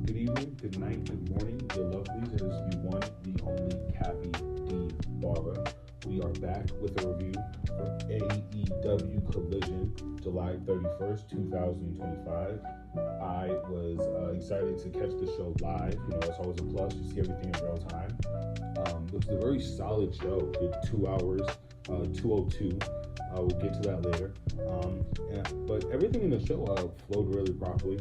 Good evening, good night, good morning, your lovelies. It is the one, the only Cappy D. Barber. We are back with a review for AEW Collision, July 31st, 2025. I was excited to catch the show live. You know, it's always a plus to see everything in real time. It was a very solid show. It did 2 hours, 2:02. We'll get to that later. But everything in the show flowed really properly.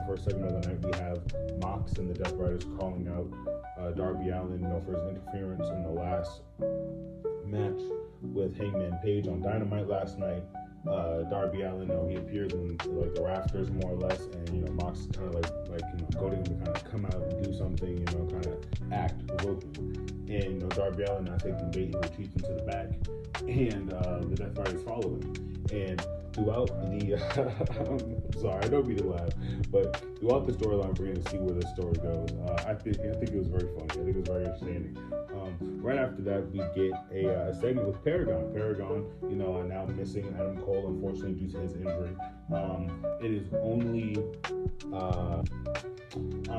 First segment of the night, we have Mox and the Death Riders calling out Darby Allin, for his interference in the last match with Hangman Page on Dynamite last night. Darby Allin, he appears in the rafters more or less, and Mox is kind of goading him to kind of come out and do something, kind of act vocally. And Darby Allin not taking the bait, he retreats into the back, and the Death Riders follow him. And throughout the, I'm sorry, I don't mean to laugh, but throughout the storyline, we're going to see where this story goes. I think it was very funny. I think it was very entertaining. Right after that, we get a segment with Paragon. Paragon, now missing Adam Cole, unfortunately, due to his injury. It is only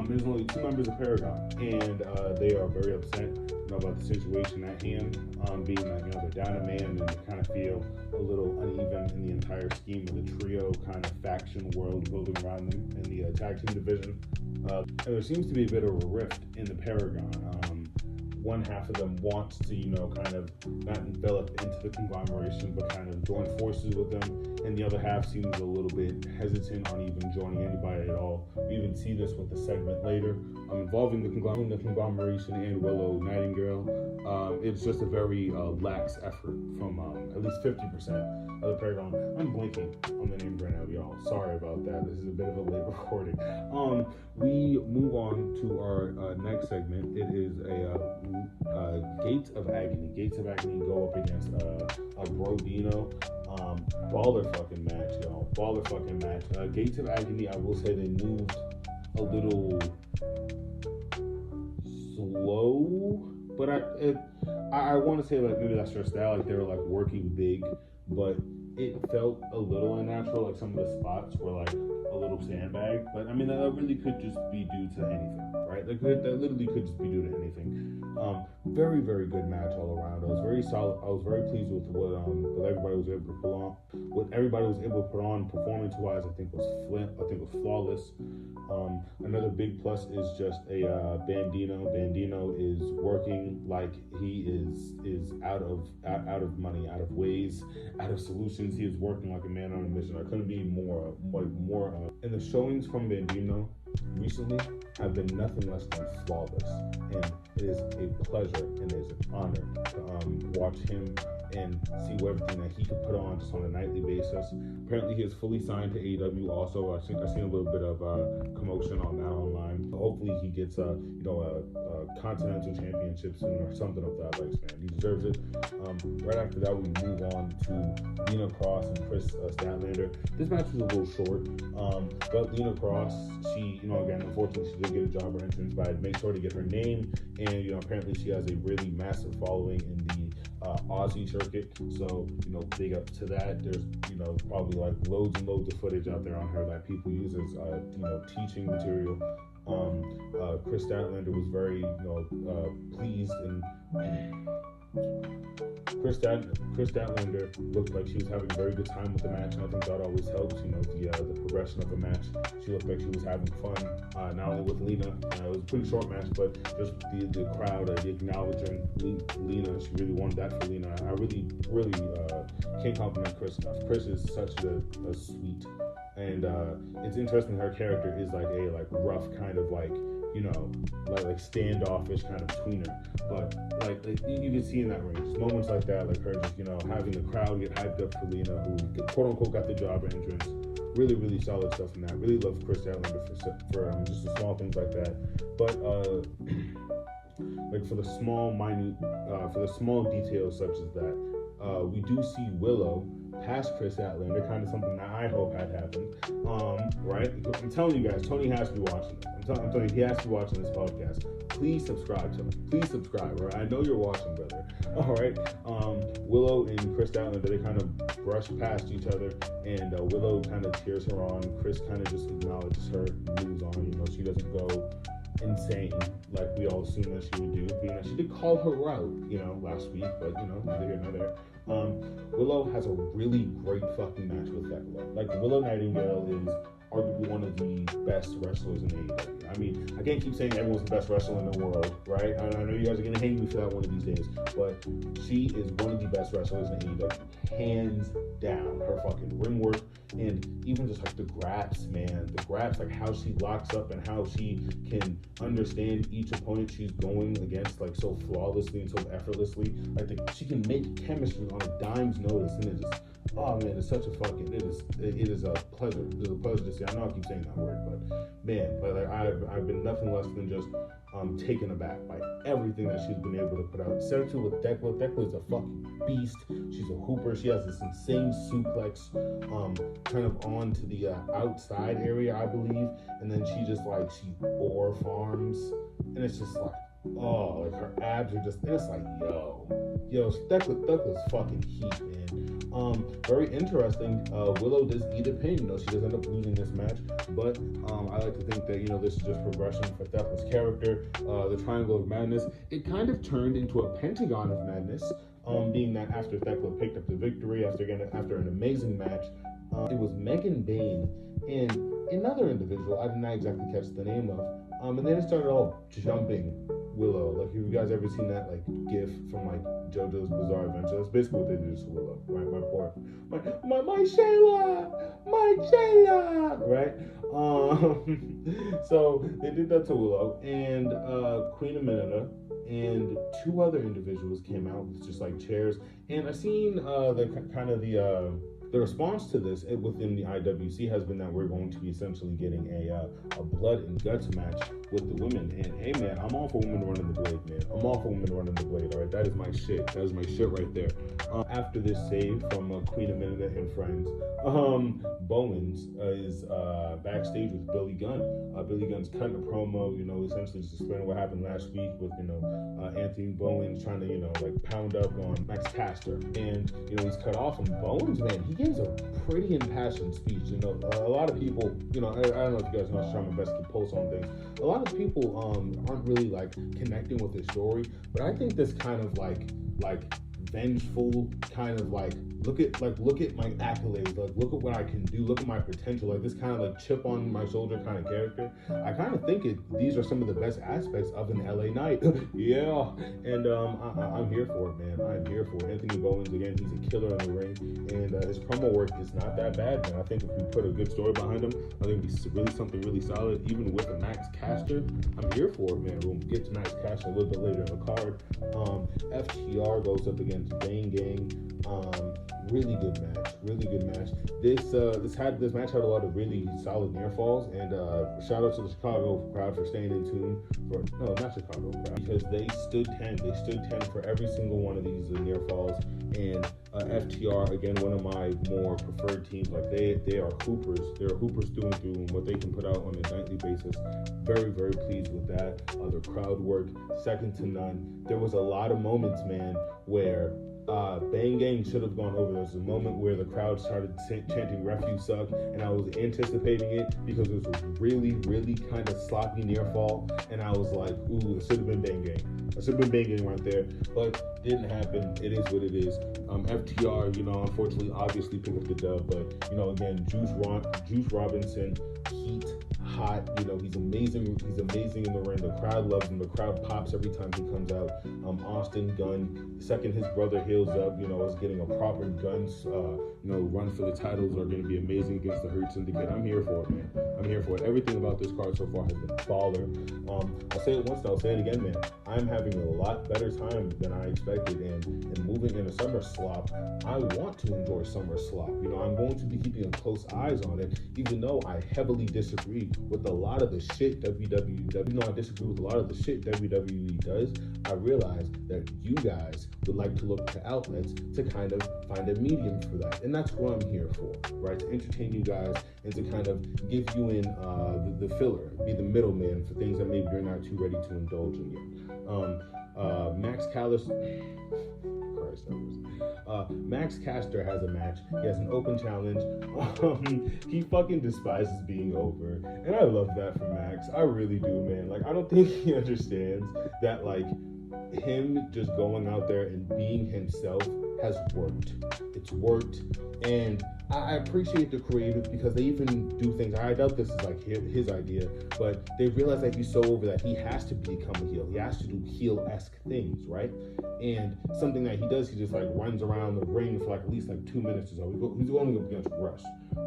there's only 2 members of Paragon, and they are very upset about the situation at hand, being that they're down a man and they kind of feel a little uneven in the entire scheme of the trio kind of faction world building around them in the tag team division. And there seems to be a bit of a rift in the Paragon. One half of them wants to, kind of not envelop into the conglomeration, but kind of join forces with them. And the other half seems a little bit hesitant on even joining anybody at all. We even see this with the segment later involving the conglomeration and Willow Nightingale. It's just a very lax effort from at least 50% of the Paragon. I'm blinking on the names right now, y'all. Sorry about that. This is a bit of a late recording. We move on to our next segment. It is a Gates of Agony. Gates of Agony go up against a Brodino. Baller fucking match, y'all. Baller fucking match. Gates of Agony, I will say they moved a little slow, but I want to say maybe that's their style. They were working big, but it felt a little unnatural. Some of the spots were a little sandbag, but that really could just be due to anything, right? That literally could just be due to anything. Very, very good match all around. I was very solid. I was very pleased with what everybody was able to put on. What everybody was able to put on performance-wise, I think was flawless. Another big plus is just a Bandino. Bandino is working like he is out of money, out of ways, out of solutions. He is working like a man on a mission. I couldn't be more. And the showings from Bandino recently have been nothing less than flawless, and it is a pleasure and it is an honor to watch him and see everything that he could put on just on a nightly basis. Apparently, he is fully signed to AEW. Also, I've seen a little bit of commotion on that online. Hopefully, he gets a Continental Championship soon or something of that lifespan. He deserves it. Right after that, we move on to Lena Cross and Chris Statlander. This match was a little short, but Lena Cross, she, again, unfortunately, she did get a jobber entrance, but I'd make sure to get her name. And apparently, she has a really massive following in the Aussie circuit, so big up to that. There's probably loads and loads of footage out there on her that people use as teaching material. Chris Statlander was very pleased, and Chris Statlander looked like she was having a very good time with the match, and I think that always helps. The progression of the match. She looked like she was having fun, not only with Lena. It was a pretty short match, but just the crowd, the acknowledging Lena. She really wanted that for Lena. I really can't compliment Chris enough. Chris is such a sweet, and it's interesting. Her character is a rough kind of standoffish kind of tweener, but you can see in that range, just moments like that, her just having the crowd get hyped up for Lena, who quote unquote got the job entrance. Really, really solid stuff in that. Really love Chris Statlander for just the small things like that. But for the small details such as that, we do see Willow past Chris Statlander, kind of something that I hope had happened. Right? I'm telling you guys, Tony has to be watching this. I'm I'm telling you, he has to be watching this podcast. Please subscribe to him. Please subscribe. All right? I know you're watching, brother. All right. Willow and Chris Statlander, they kind of brush past each other, and Willow kind of cheers her on. Chris kind of just acknowledges her, moves on. You know, she doesn't go insane like we all assumed that she would do, being that she did call her out, you know, last week, but you know, neither here nor there. Willow has a really great fucking match with Thecla. Like, Willow Nightingale is arguably one of the best wrestlers in AEW. I mean, I can't keep saying everyone's the best wrestler in the world, right? And I know you guys are gonna hate me for that one of these days, but she is one of the best wrestlers in AEW, hands down. Her fucking ring work, and even just like the graps, man, the graps, like how she locks up and how she can understand each opponent she's going against, like so flawlessly and so effortlessly. Like she can make chemistry on a dime's notice, and it just, oh man, it's such a fucking, it is a pleasure. It is a pleasure to see. I know I keep saying that word, but man, but like I've been nothing less than just taken aback by everything that she's been able to put out. Essentially with Thecla. Thecla is a fucking beast. She's a hooper. She has this insane suplex, kind of onto the outside area, I believe, and then she just like she boar farms, and it's just like, oh, like her abs are just, it's like, yo, Thecla's fucking heat, man. Very interesting. Willow does eat a pin. You know, she does end up losing this match, but I like to think that, you know, this is just progression for Thecla's character. The Triangle of Madness, it kind of turned into a Pentagon of Madness, being that after Thecla picked up the victory after an amazing match, it was Megan Bain and another individual I did not exactly catch the name of, and then it started all jumping Willow. Like, have you guys ever seen that like GIF from like JoJo's Bizarre Adventure? That's basically what they did to Willow, right? My Shayla, right? So they did that to Willow, and Queen Aminata and two other individuals came out with just like chairs, and I seen the response to this within the IWC has been that we're going to be essentially getting a blood and guts match with the women. And hey man, I'm all for women running the blade, man. I'm all for women running the blade, all right? That is my shit. That is my shit right there. After this save from Queen Aminata and friends, Bowens is backstage with Billy Gunn. Billy Gunn's cutting a promo, you know, essentially just explaining what happened last week with, you know, Anthony Bowens trying to, you know, like pound up on Max Caster. And, you know, he's cut off, and Bowens, man, he gives a pretty impassioned speech. You know, a lot of people, you know, I don't know if you guys know, I'm trying my best to pulse on things. A lot of people aren't really like connecting with his story, but I think this kind of like vengeful kind of like look at my accolades, like look at what I can do, look at my potential, like this kind of like chip on my shoulder kind of character. I kind of think these are some of the best aspects of an LA Knight. Yeah, and I'm here for it, man. I'm here for it. Anthony Bowens, again, he's a killer in the ring, and his promo work is not that bad, man. I think if we put a good story behind him, I think it'd be really something really solid. Even with a Max Caster, I'm here for it, man. We'll get to Max Caster a little bit later in the card. FTR goes up against Bang Gang. Really good match. This match had a lot of really solid near falls, and shout out to the Chicago crowd for staying in tune. Not Chicago crowd, because they stood 10 for every single one of these near falls. And FTR, again, one of my more preferred teams. Like they are hoopers. They're hoopers through and through, and what they can put out on a nightly basis. Very, very pleased with that. The crowd work, second to none. There was a lot of moments, man, where Bang Gang should have gone over. There was a moment where the crowd started chanting "Ref, you suck," and I was anticipating it because it was a really, really kind of sloppy near fall, and I was like, ooh, it should have been Bang Gang. It should have been Bang Gang right there, but didn't happen. It is what it is. FTR, you know, unfortunately, obviously picked up the dub, but, you know, again, Juice Robinson, heat, hot, you know, he's amazing in the ring. The crowd loves him. The crowd pops every time he comes out. Austin Gunn, the second his brother heals up, you know, is getting a proper Guns, run for the titles are going to be amazing against the Hurt Syndicate. I'm here for it, man. I'm here for it. Everything about this card so far has been baller. I'll say it once, I'll say it again, man. I'm having a lot better time than I expected, and moving into Summer Slop, I want to enjoy Summer Slop. You know, I'm going to be keeping close eyes on it, even though I heavily disagree with a lot of the shit WWE, I disagree with a lot of the shit WWE does, I realize that you guys would like to look to outlets to kind of find a medium for that. And that's what I'm here for, right? To entertain you guys and to kind of give you in the filler, be the middleman for things that maybe you're not too ready to indulge in yet. Max Callis... Max Caster has a match. He has an open challenge. He fucking despises being over, and I love that for Max. I really do, man. Like, I don't think he understands that, like, him just going out there and being himself has worked. It's worked, and I appreciate the creative because they even do things. I doubt this is like his idea, but they realize that he's so over that he has to become a heel. He has to do heel-esque things, right? And something that he does, he just like runs around the ring for like at least like 2 minutes or so. He's going up against Rush.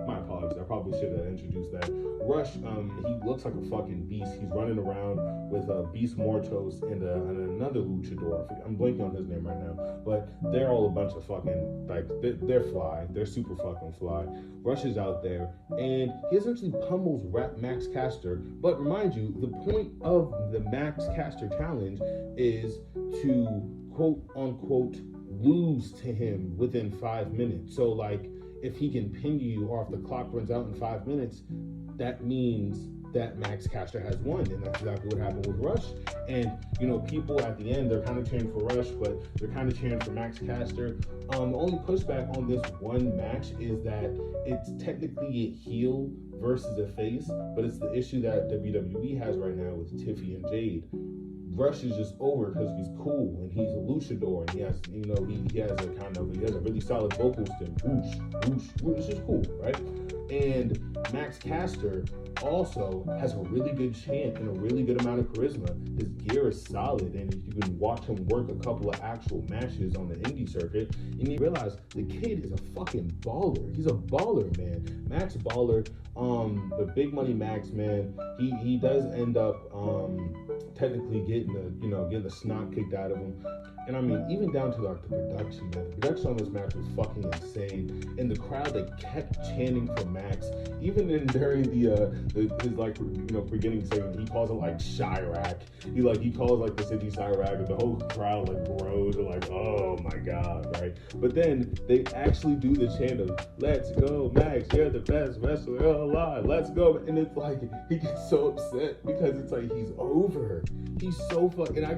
My apologies, I probably should have introduced that. Rush, he looks like a fucking beast. He's running around with Beast Mortos and another luchador. I'm blanking on his name right now, but they're all a bunch of fucking, like, they're fly. They're super fucking fly. Rush is out there, and he essentially pummels Max Caster. But remind you, the point of the Max Caster challenge is to quote unquote lose to him within 5 minutes. So like, if he can pin you or if the clock runs out in 5 minutes, that means that Max Caster has won, and that's exactly what happened with Rush. And you know, people at the end, they're kind of cheering for Rush, but they're kind of cheering for Max Caster. The only pushback on this one match is that it's technically a heel versus a face, but it's the issue that WWE has right now with Tiffy and Jade. Rush is just over because he's cool and he's a luchador and he has, you know, he has a really solid vocal stem. Whoosh, whoosh, whoosh. It's just cool, right? And Max Caster also has a really good chant and a really good amount of charisma. His gear is solid, and you can watch him work a couple of actual matches on the indie circuit, and you realize the kid is a fucking baller. He's a baller, man. Max Baller, the big money Max, man. He does end up technically getting the snot kicked out of him. And I mean, even down to like the production, man. The production on this match was fucking insane. And the crowd, they kept chanting for Max. Even during his like, you know, beginning segment, he calls it like Chirac. He calls like the city Chirac, and the whole crowd like grows and like, oh my god, right? But then they actually do the chant of "Let's go, Max! You're the best wrestler alive! Let's go!" And it's like he gets so upset because it's like he's over. He's so fucking. I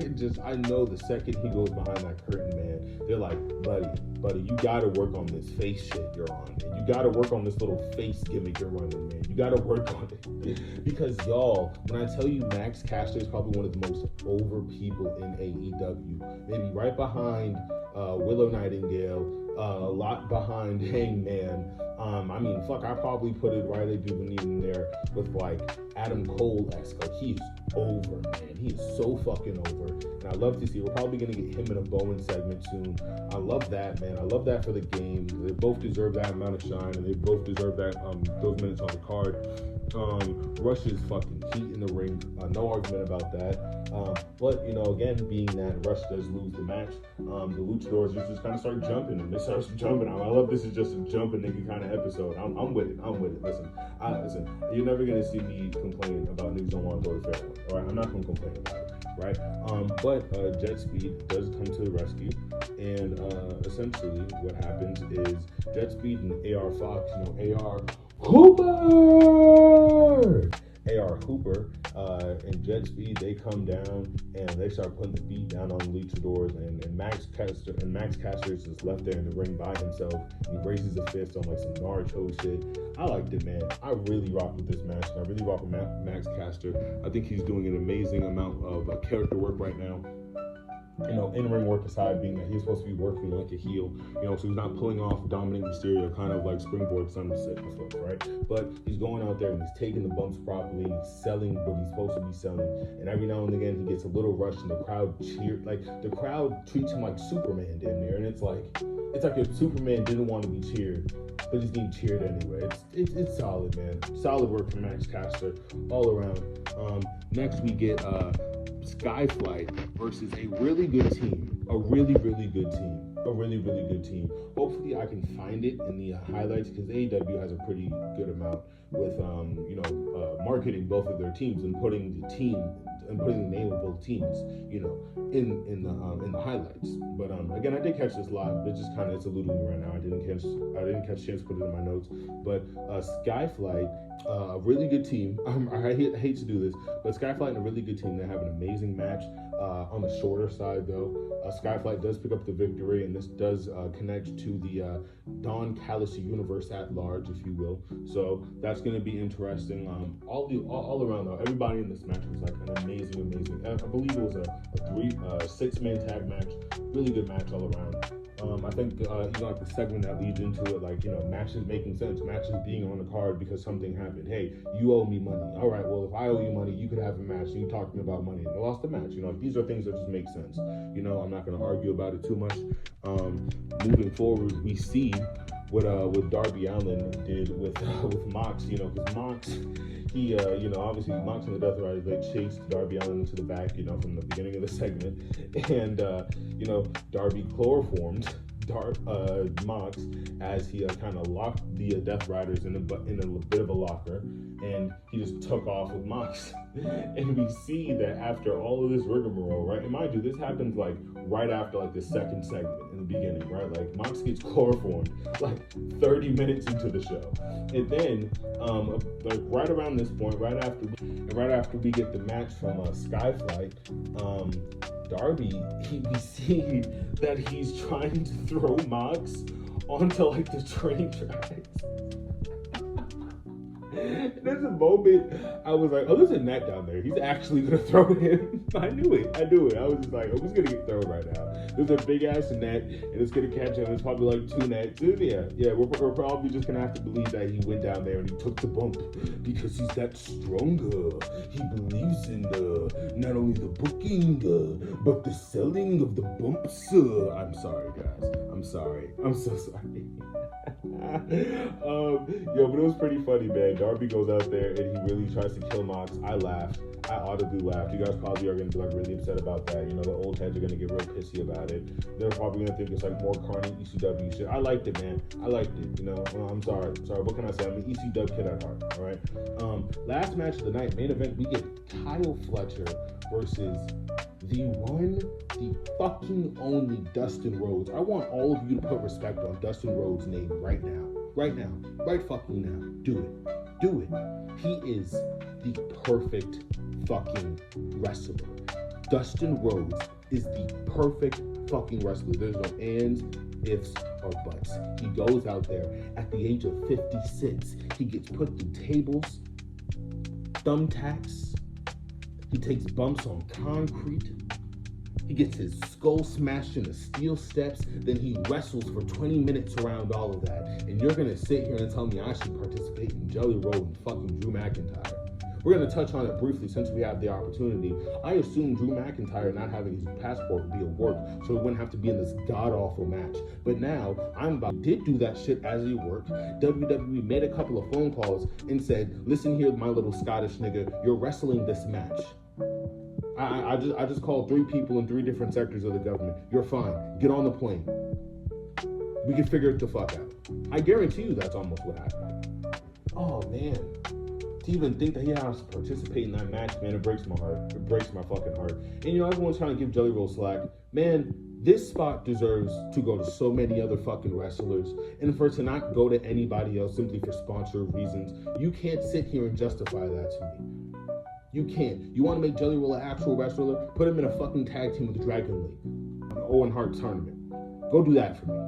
know the second he goes behind that curtain, man, they're like, buddy, you gotta work on this face shit you're on, man. You gotta work on this little face gimmick you're running, man. You gotta work on it. Because y'all, when I tell you Max Caster is probably one of the most over people in AEW, maybe right behind Willow Nightingale, a lot behind Hangman. I mean, fuck, I probably put it right in there with like Adam Cole-esque. Like, he's over, man. He is so fucking over. And I love to see, we're probably going to get him in a Bowen segment soon. I love that, man. I love that for the game. They both deserve that amount of shine, and they both deserve that those minutes on the card. Rush is fucking heat in the ring. No argument about that. But, you know, again, being that Rush does lose the match, the luchadors just kind of start jumping, and they start jumping. I love this is just a jumping nigga kind of episode. I'm with it. Listen, you're never going to see me complain about niggas don't want to go to fair one. All right, I'm not going to complain about it. Right? But Jet Speed does come to the rescue, and essentially what happens is Jet Speed and AR Fox, AR Hooper and Jet Speed, they come down and they start putting the beat down on the luchadors, and Max Caster is just left there in the ring by himself. He raises a fist on like some Naruto shit. I liked it, man. I really rock with this match, and I really rock with Max Caster. I think he's doing an amazing amount of character work right now. In-ring work aside, being that he's supposed to be working like a heel, so he's not pulling off Dominic Mysterio kind of like springboard sunset stuff, right? But he's going out there and he's taking the bumps properly, and he's selling what he's supposed to be selling. And every now and again, he gets a little rush, and the crowd the crowd treats him like Superman damn near, and it's like if Superman didn't want to be cheered, but he's being cheered anyway. It's solid, man. Solid work from Max Caster all around. Next we get Skyflight versus a really good team. A really, really good team. a really, really good team. Hopefully, I can find it in the highlights because AEW has a pretty good amount with marketing both of their teams and putting the name of both teams, in the highlights. But again, I did catch this live, but just kind of it's eluding me right now. I didn't catch a chance to put it in my notes. But Skyflight, a really good team. I hate to do this, but Skyflight and a really good team. They have an amazing match. On the shorter side, though, Skyflight does pick up the victory, and this does connect to the Don Callis universe at large, if you will. So that's going to be interesting. All around, though, everybody in this match was like an amazing. I believe it was a 6-man tag match. Really good match all around. I think like the segment that leads into it, like, matches making sense, matches being on the card because something happened. Hey, you owe me money. All right, well, if I owe you money, you could have a match. And you talking about money, and they lost the match. These are things that just make sense. I'm not going to argue about it too much. Moving forward, we see what Darby Allin did with Mox. Because Mox, he obviously Mox and the Death Riders, they chased Darby Allin into the back, from the beginning of the segment, and Darby chloroformed Mox as he kind of locked the Death Riders in a bit of a locker, and he just took off with Mox. And we see that after all of this rigmarole, right? And mind you, this happens like right after like the second segment in the beginning, right? Like Mox gets chloroformed like 30 minutes into the show, and then like right around this point, right after we get the match from Skyflight, Darby, we see that he's trying to throw Mox onto like the train tracks. There's a moment I was like, oh, there's a net down there. He's actually gonna throw him. I knew it. I was just like, oh, he's gonna get thrown right now. There's a big ass net, and it's gonna catch him. It's probably like 2 nets. Yeah. We're probably just gonna have to believe that he went down there and he took the bump because he's that stronger. He believes in not only the booking but the selling of the bumps. I'm sorry, guys. I'm sorry. I'm so sorry. But it was pretty funny, man. Darby goes out there and he really tries to kill Mox. I laughed. I audibly laughed. You guys probably are going to be like really upset about that. The old heads are going to get real pissy about it. They're probably going to think it's like more carny ECW shit. I liked it, man. I liked it. I'm sorry. What can I say? I'm an ECW kid at heart. All right. Last match of the night, main event, we get Kyle Fletcher versus the fucking only Dustin Rhodes. I want all of you to put respect on Dustin Rhodes' name right now. Right now. Right fucking now. Do it. He is the perfect fucking wrestler. Dustin Rhodes is the perfect fucking wrestler. There's no ands, ifs, or buts. He goes out there at the age of 56. He gets put through tables, thumbtacks. He takes bumps on concrete. He gets his skull smashed into steel steps. Then he wrestles for 20 minutes around all of that. And you're going to sit here and tell me I should participate in Jelly Roll and fucking Drew McIntyre. We're going to touch on it briefly since we have the opportunity. I assumed Drew McIntyre not having his passport would be a work, so he wouldn't have to be in this god-awful match. But now, did do that shit as a work. WWE made a couple of phone calls and said, listen here, my little Scottish nigga, you're wrestling this match. I just called 3 people in 3 different sectors of the government. You're fine. Get on the plane. We can figure it the fuck out. I guarantee you that's almost what happened. Oh, man. To even think that he has to participate in that match, man, it breaks my heart. It breaks my fucking heart. And everyone's trying to give Jelly Roll slack. Man, this spot deserves to go to so many other fucking wrestlers. And for it to not go to anybody else simply for sponsor reasons, you can't sit here and justify that to me. You can't. You want to make Jelly Roll an actual wrestler? Put him in a fucking tag team with the Dragon League. An Owen Hart tournament. Go do that for me.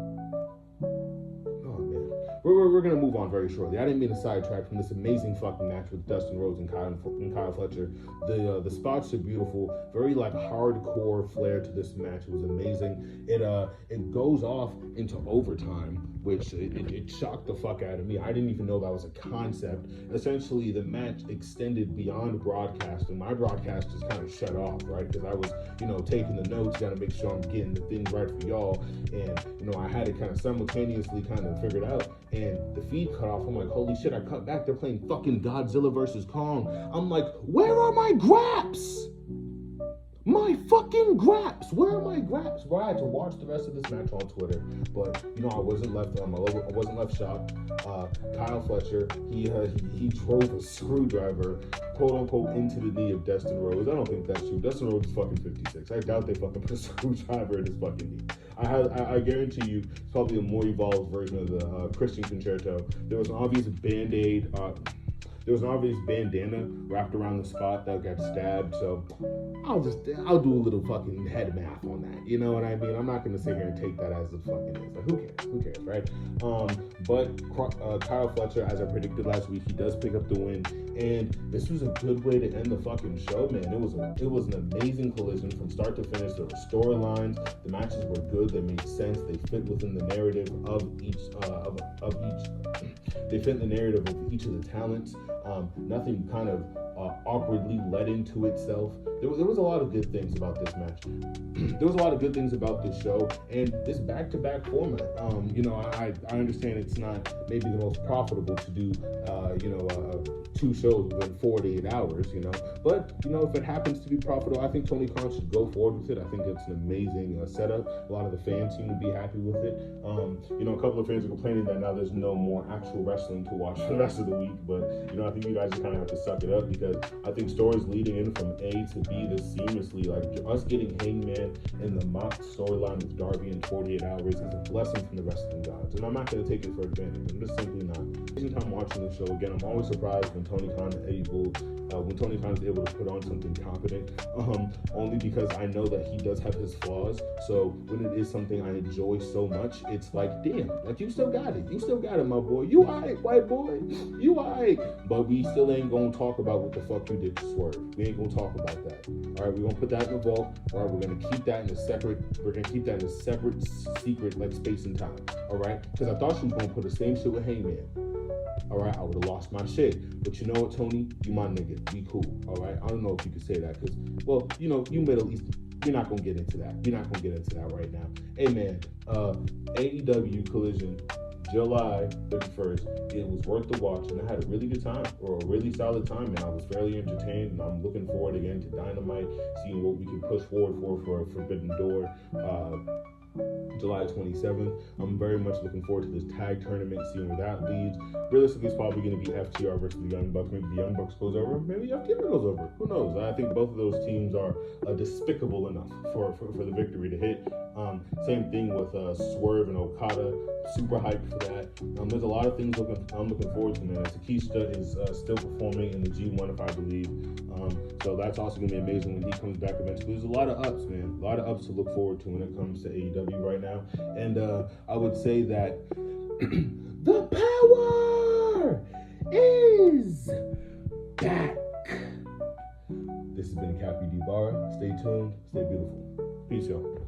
We're going to move on very shortly. I didn't mean to sidetrack from this amazing fucking match with Dustin Rhodes and Kyle Fletcher. The spots are beautiful. Very like hardcore flair to this match. It was amazing. It goes off into overtime, which it shocked the fuck out of me. I didn't even know that was a concept. Essentially, the match extended beyond broadcast, and my broadcast just kind of shut off, right? Because I was, taking the notes, got to make sure I'm getting the things right for y'all, and I had it kind of simultaneously kind of figured out. And the feed cut off. I'm like, holy shit, I cut back. They're playing fucking Godzilla versus Kong. I'm like, where are my graps? My fucking graps! Where are my graps? Bro, I had to watch the rest of this match on Twitter, but I wasn't left shocked. Kyle Fletcher, he drove a screwdriver, quote unquote, into the knee of Dustin Rhodes. I don't think that's true. Dustin Rhodes is fucking 56. I doubt they fucking put a screwdriver in his fucking knee. I guarantee you, it's probably a more evolved version of the Christian Concerto. There was an obvious band-aid. There was an obvious bandana wrapped around the spot that got stabbed, so I'll do a little fucking head math on that. You know what I mean? I'm not gonna sit here and take that as it fucking is. Like, who cares, right? But Kyle Fletcher, as I predicted last week, he does pick up the win, and this was a good way to end the fucking show, man. It was an amazing collision from start to finish. There were storylines, the matches were good, they made sense, they fit within the narrative of each. They fit the narrative of each of the talents. Nothing kind of awkwardly led into itself. There was a lot of good things about this match. There was a lot of good things about this show and this back-to-back format. I understand it's not maybe the most profitable to do, two shows within 48 hours, But, if it happens to be profitable, I think Tony Khan should go forward with it. I think it's an amazing setup. A lot of the fans seem to be happy with it. A couple of fans are complaining that now there's no more actual wrestling to watch for the rest of the week. But, I think you guys just kind of have to suck it up because I think stories leading in from A to B this seamlessly, like us getting Hangman in the mock storyline with Darby in 48 hours is a blessing from the wrestling gods. And I'm not going to take it for advantage. I'm just simply not. Time watching the show again, I'm always surprised when Tony Khan is able to put on something competent. Only because I know that he does have his flaws. So when it is something I enjoy so much, it's like, damn, like you still got it, my boy. You alright, white boy, you alright. But we still ain't gonna talk about what the fuck you did to Swerve. We ain't gonna talk about that. All right, we're gonna put that in the vault. All right, we're gonna keep that in a separate secret, like space and time. All right, because I thought she was gonna put the same shit with Hangman. All right, I would have lost my shit. But you know what, Tony? You my nigga. We cool. All right? I don't know if you could say that because, well, you Middle East. We're not going to get into that. We're not going to get into that right now. Hey, man, AEW Collision, July 31st. It was worth the watch, and I had a really good time, or a really solid time, and I was fairly entertained, and I'm looking forward again to Dynamite, seeing what we can push forward for Forbidden Door. July 27th. I'm very much looking forward to this tag tournament, seeing where that leads. Realistically, it's probably going to be FTR versus the Young Bucks. Maybe the Young Bucks goes over. Maybe FTR goes over. Who knows? I think both of those teams are despicable enough for the victory to hit. Same thing with Swerve and Okada. Super hyped for that. There's a lot of things I'm looking forward to, man. Takeshita is still performing in the G1, if I believe. So that's also going to be amazing when he comes back eventually. There's a lot of ups, man. A lot of ups to look forward to when it comes to AEW right now. And I would say that the power is back. This has been Cappy D Barra. Stay tuned. Stay beautiful. Peace, y'all.